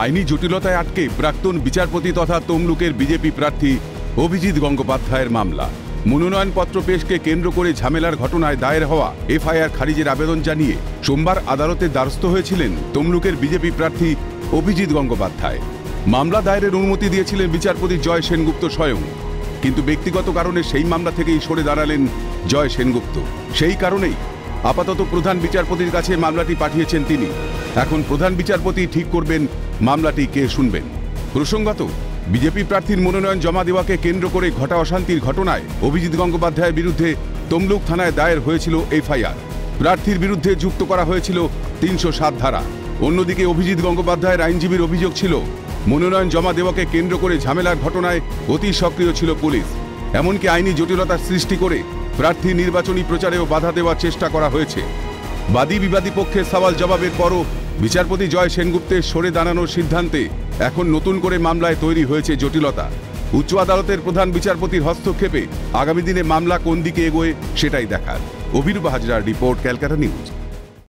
আইনি জটিলতায় আটকে প্রাক্তন বিচারপতি তথা তমলুকের বিজেপি প্রার্থী অভিজিৎ গঙ্গোপাধ্যায়ের মামলা। মনোনয়নপত্র পেশকে কেন্দ্র করে ঝামেলার ঘটনায় দায়ের হওয়া এফআইআর খারিজের আবেদন জানিয়ে সোমবার আদালতে দ্বারস্থ হয়েছিলেন তমলুকের বিজেপি প্রার্থী অভিজিৎ গঙ্গোপাধ্যায়। মামলা দায়েরের অনুমতি দিয়েছিলেন বিচারপতি জয় সেনগুপ্ত স্বয়ং, কিন্তু ব্যক্তিগত কারণে সেই মামলা থেকেই সরে দাঁড়ালেন জয় সেনগুপ্ত। সেই কারণেই আপাতত প্রধান বিচারপতির কাছে মামলাটি পাঠিয়েছেন তিনি। এখন প্রধান বিচারপতি ঠিক করবেন মামলাটি কে শুনবেন। প্রসঙ্গত, বিজেপি প্রার্থীর মনোনয়ন জমা দেওয়াকে কেন্দ্র করে ঘটা অশান্তির ঘটনায় অভিজিৎ গঙ্গোপাধ্যায়ের বিরুদ্ধে তমলুক থানায় দায়ের হয়েছিল এফআইআর। প্রার্থীর বিরুদ্ধে যুক্ত করা হয়েছিল ৩০৭ ধারা। অন্যদিকে অভিজিৎ গঙ্গোপাধ্যায়ের আইনজীবীর অভিযোগ ছিল, মনোনয়ন জমা দেওয়াকে কেন্দ্র করে ঝামেলার ঘটনায় অতি সক্রিয় ছিল পুলিশ। এমনকি আইনি জটিলতার সৃষ্টি করে প্রার্থী নির্বাচনী প্রচারেও বাধা দেওয়ার চেষ্টা করা হয়েছে। বাদী বিবাদী পক্ষের সওয়াল জবাবের পরও বিচারপতি জয় সেনগুপ্তের সরে দাঁড়ানোর সিদ্ধান্তে এখন নতুন করে মামলায় তৈরি হয়েছে জটিলতা। উচ্চ আদালতের প্রধান বিচারপতির হস্তক্ষেপে আগামী দিনে মামলা কোন দিকে এগোয় সেটাই দেখার। অভিরূপ হাজরার রিপোর্ট, ক্যালকাটা নিউজ।